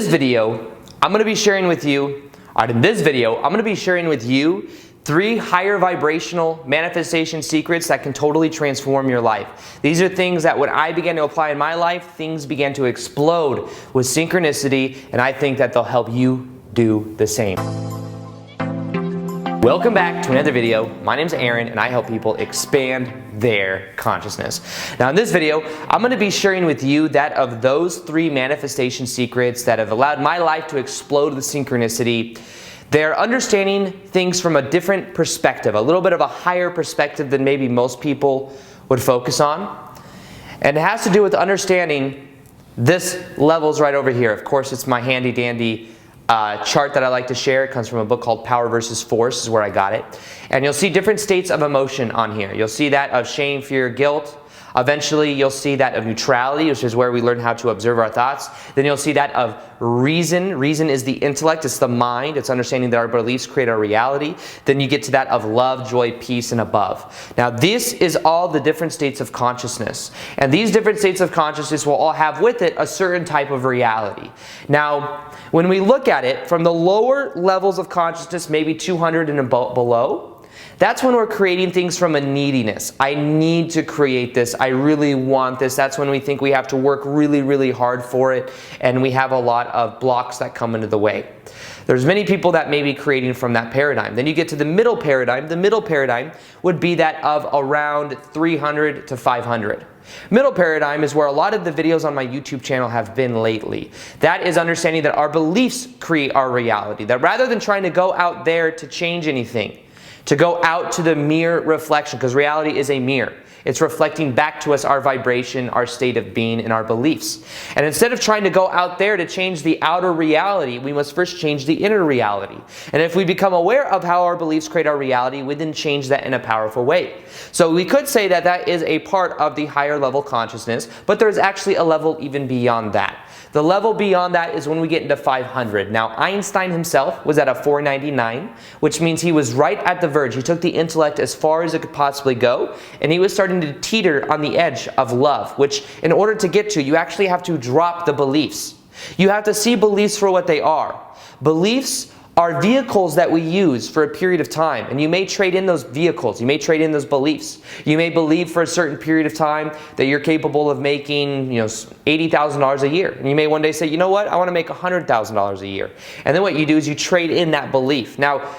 this video, I'm going to be sharing with you, three higher vibrational manifestation secrets that can totally transform your life. These are things that when I began to apply in my life, things began to explode with synchronicity, and I think that they'll help you do the same. Welcome back to another video. My name's Aaron and I help people expand their consciousness. Now in this video, I'm going to be sharing with you that of those three manifestation secrets that have allowed my life to explode with synchronicity. They're understanding things from a different perspective, a little bit of a higher perspective than maybe most people would focus on. And it has to do with understanding this levels right over here. Of course, it's my handy dandy chart that I like to share. It comes from a book called Power versus Force, is where I got it. And you'll see different states of emotion on here. You'll see that of shame, fear, guilt. Eventually, you'll see that of neutrality, which is where we learn how to observe our thoughts. Then you'll see that of reason. Reason is the intellect, it's the mind, it's understanding that our beliefs create our reality. Then you get to that of love, joy, peace, and above. Now, this is all the different states of consciousness. And these different states of consciousness will all have with it a certain type of reality. Now, when we look at it from the lower levels of consciousness, maybe 200 and below, that's when we're creating things from a neediness. I need to create this. I really want this. That's when we think we have to work really, really hard for it, and we have a lot of blocks that come into the way. There's many people that may be creating from that paradigm. Then you get to the middle paradigm. The middle paradigm would be that of around 300 to 500. Middle paradigm is where a lot of the videos on my YouTube channel have been lately. That is understanding that our beliefs create our reality. That rather than trying to go out there to change anything, to go out to the mirror reflection, because reality is a mirror. It's reflecting back to us our vibration, our state of being, and our beliefs. And instead of trying to go out there to change the outer reality, we must first change the inner reality. And if we become aware of how our beliefs create our reality, we then change that in a powerful way. So we could say that that is a part of the higher level consciousness, but there's actually a level even beyond that. The level beyond that is when we get into 500. Now, Einstein himself was at a 499, which means he was right at the verge. He took the intellect as far as it could possibly go, and he was starting to teeter on the edge of love, which in order to get to, you actually have to drop the beliefs. You have to see beliefs for what they are. Beliefs are vehicles that we use for a period of time, and you may trade in those vehicles, you may trade in those beliefs. You may believe for a certain period of time that you're capable of making, $80,000 a year, and you may one day say, you know what, I want to make $100,000 a year. And then what you do is you trade in that belief. Now,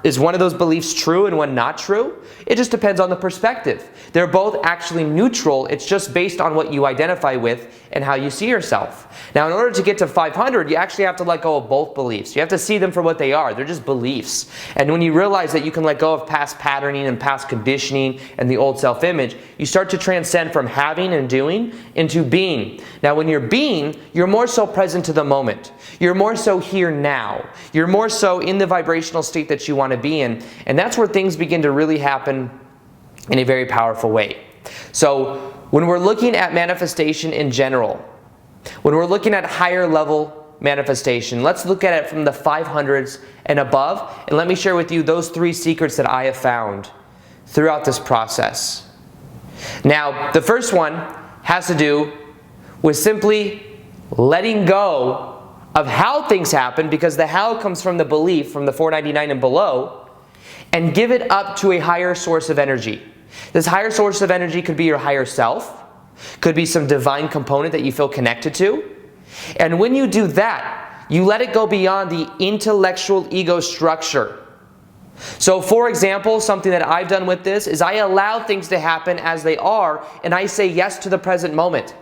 is one of those beliefs true and one not true? It just depends on the perspective. They're both actually neutral. It's just based on what you identify with and how you see yourself. Now, in order to get to 500, you actually have to let go of both beliefs. You have to see them for what they are. They're just beliefs. And when you realize that you can let go of past patterning and past conditioning and the old self-image, you start to transcend from having and doing into being. Now, when you're being, you're more so present to the moment. You're more so here now. You're more so in the vibrational state that you want to be in. And that's where things begin to really happen in a very powerful way. So when we're looking at manifestation in general, when we're looking at higher level manifestation, let's look at it from the 500s and above. And let me share with you those three secrets that I have found throughout this process. Now, the first one has to do with simply letting go of how things happen, because the how comes from the belief, from the 499 and below, and give it up to a higher source of energy. This higher source of energy could be your higher self, could be some divine component that you feel connected to. And when you do that, you let it go beyond the intellectual ego structure. So for example, something that I've done with this is I allow things to happen as they are, and I say yes to the present moment.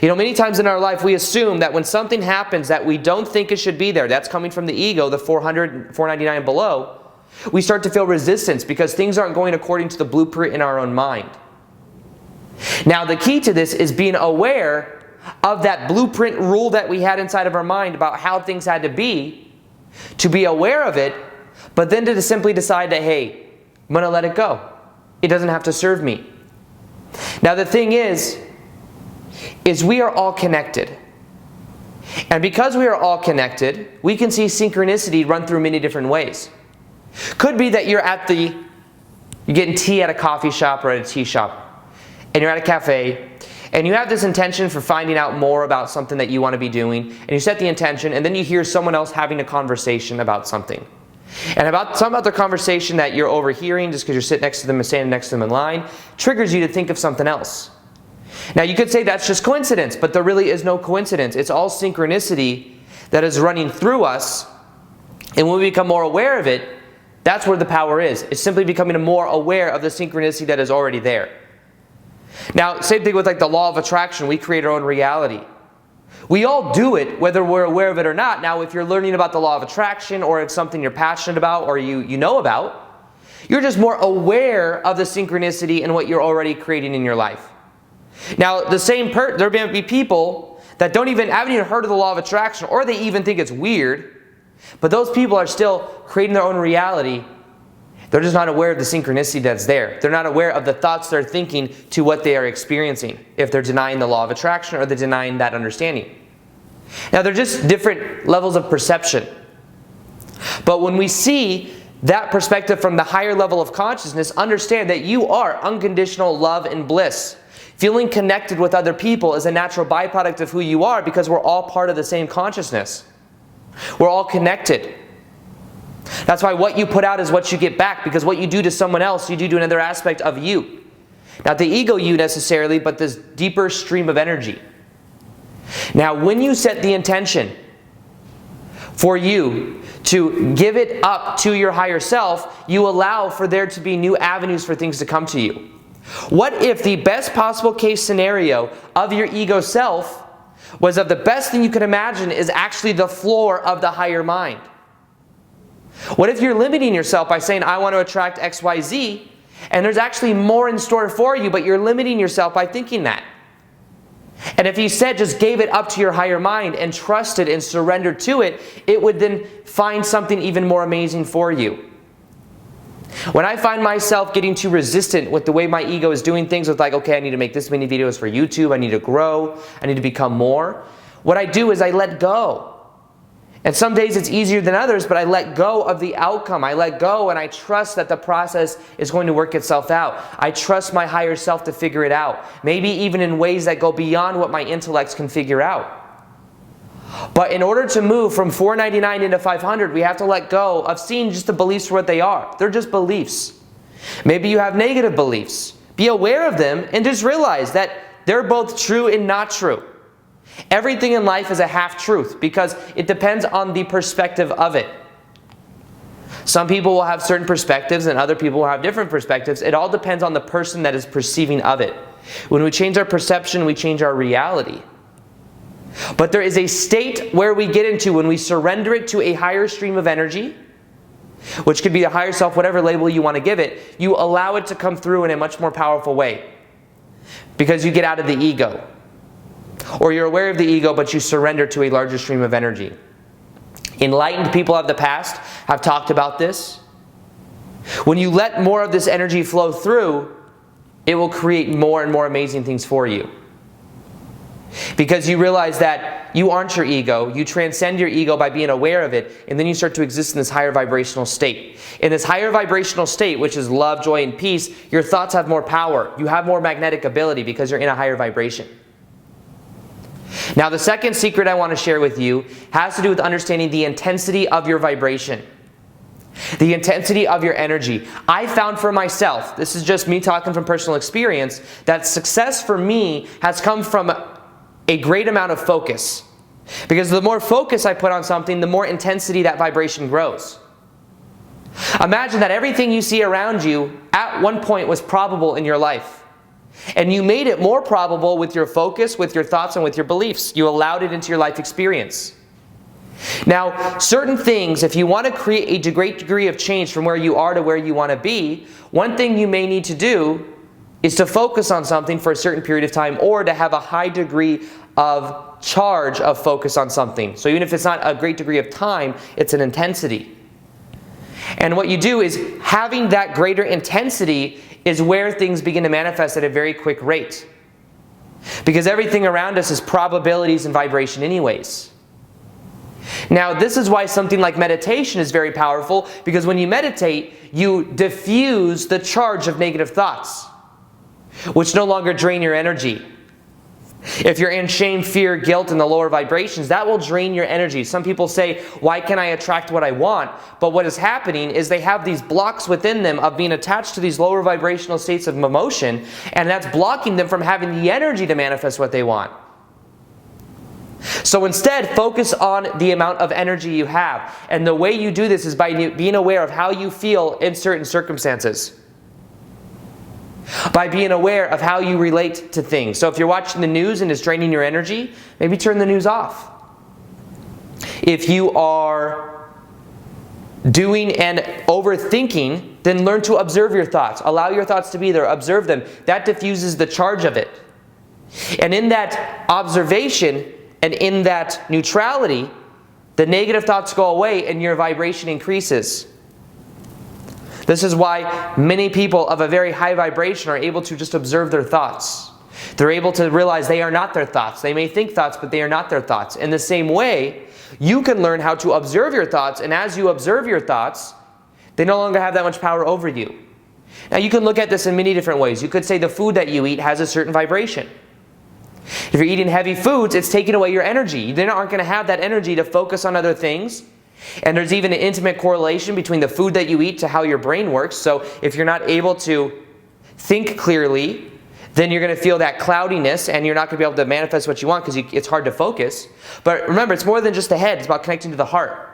Many times in our life we assume that when something happens that we don't think it should be there, that's coming from the ego, the 400, 499 and below, we start to feel resistance because things aren't going according to the blueprint in our own mind. Now, the key to this is being aware of that blueprint rule that we had inside of our mind about how things had to be aware of it, but then to simply decide that, hey, I'm going to let it go. It doesn't have to serve me. Now, the thing is we are all connected. And because we are all connected, we can see synchronicity run through many different ways. Could be that you're getting tea at a coffee shop or at a tea shop, and you're at a cafe, And you have this intention for finding out more about something that you want to be doing, and you set the intention, and then you hear someone else having a conversation about something. And about some other conversation that you're overhearing just because you're sitting next to them and standing next to them in line triggers you to think of something else. Now you could say that's just coincidence, but there really is no coincidence. It's all synchronicity that is running through us, and when we become more aware of it, that's where the power is. It's simply becoming more aware of the synchronicity that is already there. Now, same thing with like the law of attraction. We create our own reality. We all do it, whether we're aware of it or not. Now, if you're learning about the law of attraction, or it's something you're passionate about, or you know about, you're just more aware of the synchronicity and what you're already creating in your life. Now, there may be people that haven't even heard of the law of attraction, or they even think it's weird, but those people are still creating their own reality. They're just not aware of the synchronicity that's there. They're not aware of the thoughts they're thinking to what they are experiencing, if they're denying the law of attraction or they're denying that understanding. Now, they're just different levels of perception. But when we see that perspective from the higher level of consciousness, understand that you are unconditional love and bliss. Feeling connected with other people is a natural byproduct of who you are, because we're all part of the same consciousness. We're all connected. That's why what you put out is what you get back, because what you do to someone else, you do to another aspect of you. Not the ego you necessarily, but this deeper stream of energy. Now, when you set the intention for you to give it up to your higher self, you allow for there to be new avenues for things to come to you. What if the best possible case scenario of your ego self was of the best thing you could imagine is actually the floor of the higher mind? What if you're limiting yourself by saying, I want to attract X, Y, Z, and there's actually more in store for you, but you're limiting yourself by thinking that? And if you said just gave it up to your higher mind and trusted and surrendered to it, it would then find something even more amazing for you. When I find myself getting too resistant with the way my ego is doing things, with like, okay, I need to make this many videos for YouTube, I need to grow, I need to become more, what I do is I let go. And some days it's easier than others, but I let go of the outcome. I let go and I trust that the process is going to work itself out. I trust my higher self to figure it out. Maybe even in ways that go beyond what my intellect can figure out. But in order to move from 499 into 500, we have to let go of seeing just the beliefs for what they are. They're just beliefs. Maybe you have negative beliefs. Be aware of them and just realize that they're both true and not true. Everything in life is a half-truth because it depends on the perspective of it. Some people will have certain perspectives and other people will have different perspectives. It all depends on the person that is perceiving of it. When we change our perception, we change our reality. But there is a state where we get into when we surrender it to a higher stream of energy, which could be a higher self, whatever label you want to give it. You allow it to come through in a much more powerful way because you get out of the ego. Or you're aware of the ego, but you surrender to a larger stream of energy. Enlightened people of the past have talked about this. When you let more of this energy flow through, it will create more and more amazing things for you. Because you realize that you aren't your ego, you transcend your ego by being aware of it, and then you start to exist in this higher vibrational state. In this higher vibrational state, which is love, joy, and peace, your thoughts have more power. You have more magnetic ability because you're in a higher vibration. Now, the second secret I want to share with you has to do with understanding the intensity of your vibration. The intensity of your energy. I found for myself, this is just me talking from personal experience, that success for me has come from a great amount of focus. Because the more focus I put on something, the more intensity that vibration grows. Imagine that everything you see around you at one point was probable in your life. And you made it more probable with your focus, with your thoughts, and with your beliefs. You allowed it into your life experience. Now, certain things, if you want to create a great degree of change from where you are to where you want to be, one thing you may need to do is to focus on something for a certain period of time, or to have a high degree of charge of focus on something. So even if it's not a great degree of time, it's an intensity. And what you do is, having that greater intensity is where things begin to manifest at a very quick rate. Because everything around us is probabilities and vibration anyways. Now, this is why something like meditation is very powerful, because when you meditate, you diffuse the charge of negative thoughts, which no longer drain your energy. If you're in shame, fear, guilt, and the lower vibrations, that will drain your energy. Some people say, why can't I attract what I want? But what is happening is they have these blocks within them of being attached to these lower vibrational states of emotion, and that's blocking them from having the energy to manifest what they want. So instead, focus on the amount of energy you have. And the way you do this is by being aware of how you feel in certain circumstances. By being aware of how you relate to things. So if you're watching the news and it's draining your energy, maybe turn the news off. If you are doing and overthinking, then learn to observe your thoughts. Allow your thoughts to be there. Observe them. That diffuses the charge of it. And in that observation and in that neutrality, the negative thoughts go away and your vibration increases. This is why many people of a very high vibration are able to just observe their thoughts. They're able to realize they are not their thoughts. They may think thoughts, but they are not their thoughts. In the same way, you can learn how to observe your thoughts, and as you observe your thoughts, they no longer have that much power over you. Now you can look at this in many different ways. You could say the food that you eat has a certain vibration. If you're eating heavy foods, it's taking away your energy. You then aren't going to have that energy to focus on other things. And there's even an intimate correlation between the food that you eat to how your brain works. So if you're not able to think clearly, then you're going to feel that cloudiness and you're not going to be able to manifest what you want because it's hard to focus. But remember, it's more than just the head. It's about connecting to the heart.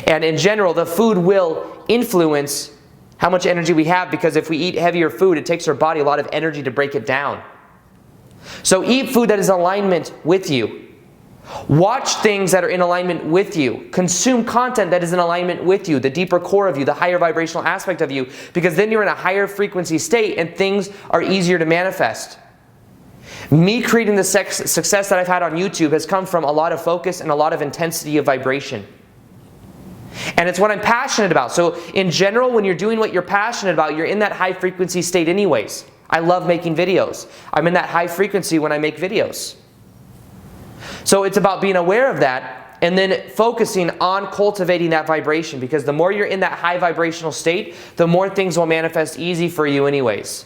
And in general, the food will influence how much energy we have, because if we eat heavier food, it takes our body a lot of energy to break it down. So eat food that is in alignment with you. Watch things that are in alignment with you. Consume content that is in alignment with you, the deeper core of you, the higher vibrational aspect of you, because then you're in a higher frequency state and things are easier to manifest. Me creating the success that I've had on YouTube has come from a lot of focus and a lot of intensity of vibration. And it's what I'm passionate about. So in general, when you're doing what you're passionate about, you're in that high frequency state anyways. I love making videos. I'm in that high frequency when I make videos. So it's about being aware of that and then focusing on cultivating that vibration, because the more you're in that high vibrational state, the more things will manifest easy for you anyways.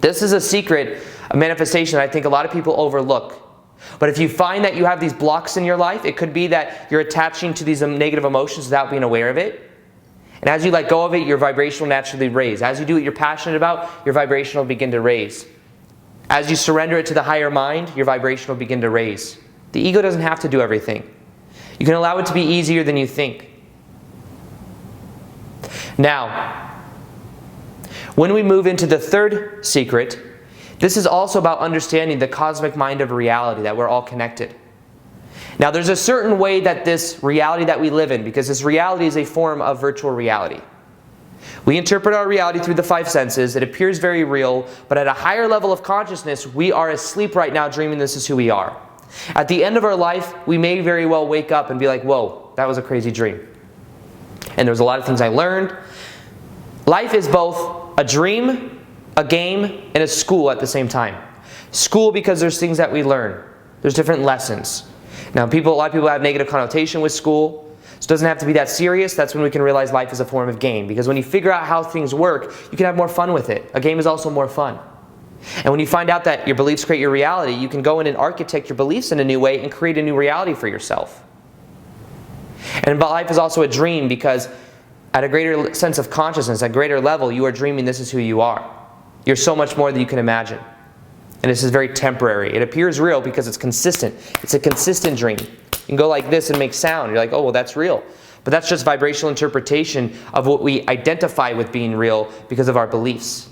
This is a secret, a manifestation I think a lot of people overlook. But if you find that you have these blocks in your life, it could be that you're attaching to these negative emotions without being aware of it. And as you let go of it, your vibration will naturally raise. As you do what you're passionate about, your vibration will begin to raise. As you surrender it to the higher mind, your vibration will begin to raise. The ego doesn't have to do everything. You can allow it to be easier than you think. Now, when we move into the third secret, this is also about understanding the cosmic mind of reality, that we're all connected. Now, there's a certain way that this reality that we live in, because this reality is a form of virtual reality. We interpret our reality through the five senses. It appears very real, but at a higher level of consciousness, we are asleep right now dreaming this is who we are. At the end of our life, we may very well wake up and be like, whoa, that was a crazy dream. And there's a lot of things I learned. Life is both a dream, a game, and a school at the same time. School because there's things that we learn. There's different lessons. Now, a lot of people have negative connotation with school. So it doesn't have to be that serious. That's when we can realize life is a form of game. Because when you figure out how things work, you can have more fun with it. A game is also more fun. And when you find out that your beliefs create your reality, you can go in and architect your beliefs in a new way and create a new reality for yourself. And life is also a dream, because at a greater sense of consciousness, at a greater level, you are dreaming this is who you are. You're so much more than you can imagine. And this is very temporary. It appears real because it's consistent. It's a consistent dream. You can go like this and make sound. You're like, oh, well, that's real. But that's just vibrational interpretation of what we identify with being real because of our beliefs.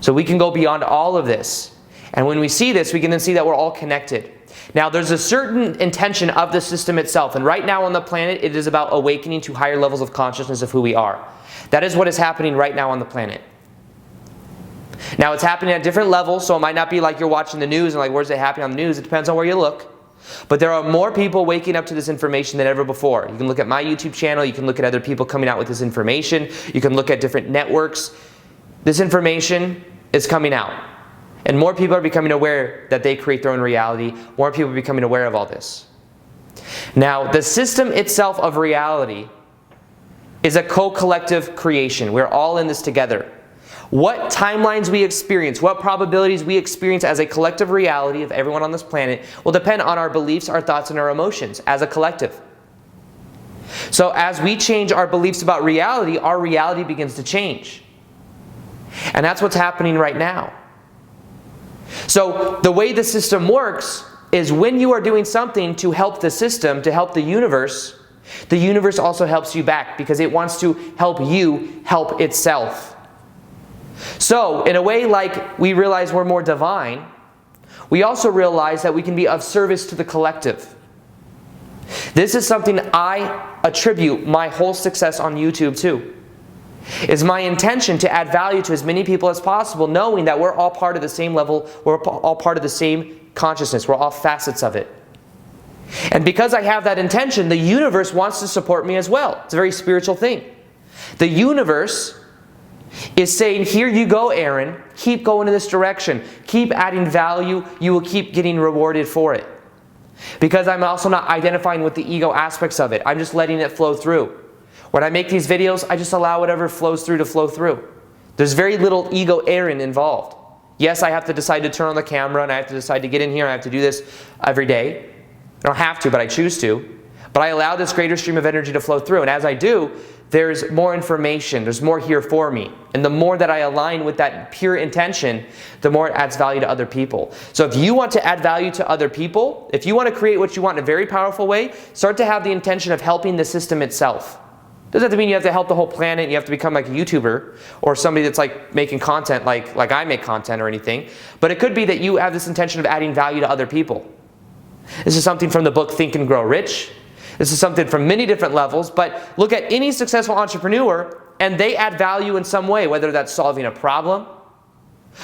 So we can go beyond all of this. And when we see this, we can then see that we're all connected. Now, there's a certain intention of the system itself. And right now on the planet, it is about awakening to higher levels of consciousness of who we are. That is what is happening right now on the planet. Now, it's happening at different levels, so it might not be like you're watching the news and like, where's it happening on the news? It depends on where you look. But there are more people waking up to this information than ever before. You can look at my YouTube channel. You can look at other people coming out with this information. You can look at different networks. This information is coming out. And more people are becoming aware that they create their own reality. More people are becoming aware of all this. Now, the system itself of reality is a co-collective creation. We're all in this together. What timelines we experience, what probabilities we experience as a collective reality of everyone on this planet will depend on our beliefs, our thoughts, and our emotions as a collective. So as we change our beliefs about reality, our reality begins to change. And that's what's happening right now. So the way the system works is when you are doing something to help the system, to help the universe also helps you back because it wants to help you help itself. So in a way, like we realize we're more divine, we also realize that we can be of service to the collective. This is something I attribute my whole success on YouTube to. Is my intention to add value to as many people as possible, knowing that we're all part of the same level, we're all part of the same consciousness, we're all facets of it. And because I have that intention, the universe wants to support me as well. It's a very spiritual thing. The universe is saying, here you go, Aaron, keep going in this direction, keep adding value, you will keep getting rewarded for it. Because I'm also not identifying with the ego aspects of it, I'm just letting it flow through. When I make these videos, I just allow whatever flows through to flow through. There's very little ego Aaron involved. Yes, I have to decide to turn on the camera and I have to decide to get in here and I have to do this every day. I don't have to, but I choose to. But I allow this greater stream of energy to flow through. And as I do, there's more information, there's more here for me. And the more that I align with that pure intention, the more it adds value to other people. So if you want to add value to other people, if you want to create what you want in a very powerful way, start to have the intention of helping the system itself. Doesn't have to mean you have to help the whole planet and you have to become like a YouTuber or somebody that's like making content like I make content or anything. But it could be that you have this intention of adding value to other people. This is something from the book Think and Grow Rich. This is something from many different levels, but look at any successful entrepreneur and they add value in some way, whether that's solving a problem,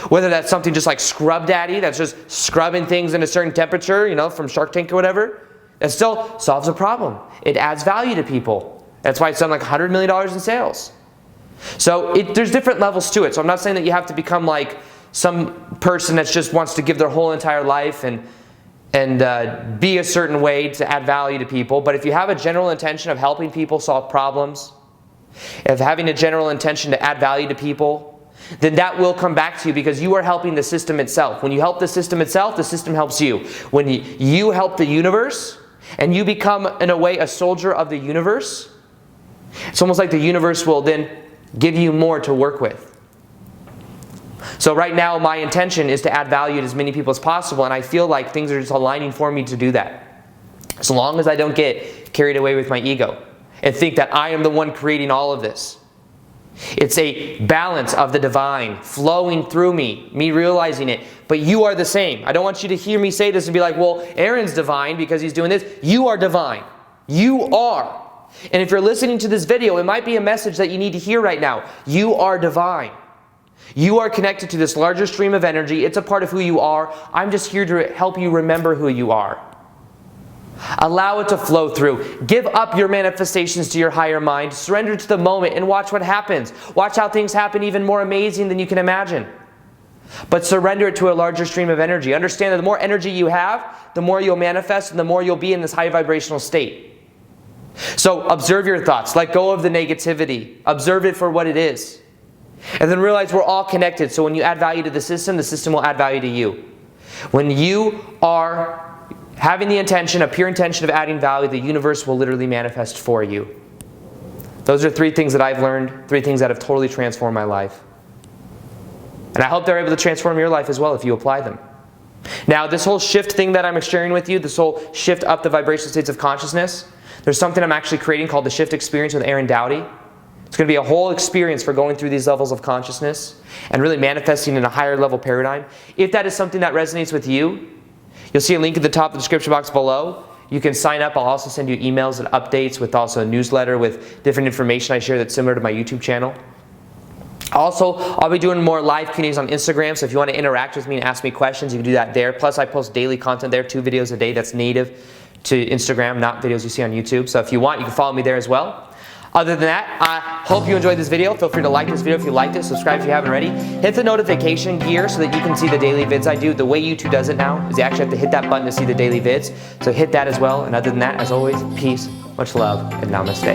whether that's something just like Scrub Daddy, that's just scrubbing things in a certain temperature, you know, from Shark Tank or whatever. It still solves a problem. It adds value to people. That's why it's done like $100 million in sales. So there's different levels to it. So I'm not saying that you have to become like some person that just wants to give their whole entire life and be a certain way to add value to people. But if you have a general intention of helping people solve problems, of having a general intention to add value to people, then that will come back to you because you are helping the system itself. When you help the system itself, the system helps you. When you help the universe and you become, in a way, a soldier of the universe, it's almost like the universe will then give you more to work with. So right now, my intention is to add value to as many people as possible, and I feel like things are just aligning for me to do that. As long as I don't get carried away with my ego and think that I am the one creating all of this. It's a balance of the divine flowing through me realizing it, but you are the same. I don't want you to hear me say this and be like, well, Aaron's divine because he's doing this. You are divine. You are. And if you're listening to this video, it might be a message that you need to hear right now. You are divine. You are connected to this larger stream of energy. It's a part of who you are. I'm just here to help you remember who you are. Allow it to flow through. Give up your manifestations to your higher mind. Surrender to the moment and watch what happens. Watch how things happen even more amazing than you can imagine. But surrender it to a larger stream of energy. Understand that the more energy you have, the more you'll manifest and the more you'll be in this high vibrational state. So observe your thoughts. Let go of the negativity. Observe it for what it is. And then realize we're all connected. So when you add value to the system will add value to you. When you are having the intention, a pure intention of adding value, the universe will literally manifest for you. Those are 3 things that I've learned, 3 things that have totally transformed my life. And I hope they're able to transform your life as well if you apply them. Now, this whole shift thing that I'm sharing with you, this whole shift up the vibrational states of consciousness, there's something I'm actually creating called the Shift Experience with Aaron Doughty. It's going to be a whole experience for going through these levels of consciousness and really manifesting in a higher level paradigm. If that is something that resonates with you, you'll see a link at the top of the description box below. You can sign up. I'll also send you emails and updates with also a newsletter with different information I share that's similar to my YouTube channel. Also, I'll be doing more live communities on Instagram, so if you want to interact with me and ask me questions, you can do that there. Plus, I post daily content there, 2 videos a day that's native to Instagram, not videos you see on YouTube. So if you want, you can follow me there as well. Other than that, I hope you enjoyed this video. Feel free to like this video if you liked it. Subscribe if you haven't already. Hit the notification gear so that you can see the daily vids I do. The way YouTube does it now is you actually have to hit that button to see the daily vids. So hit that as well. And other than that, as always, peace, much love, and namaste.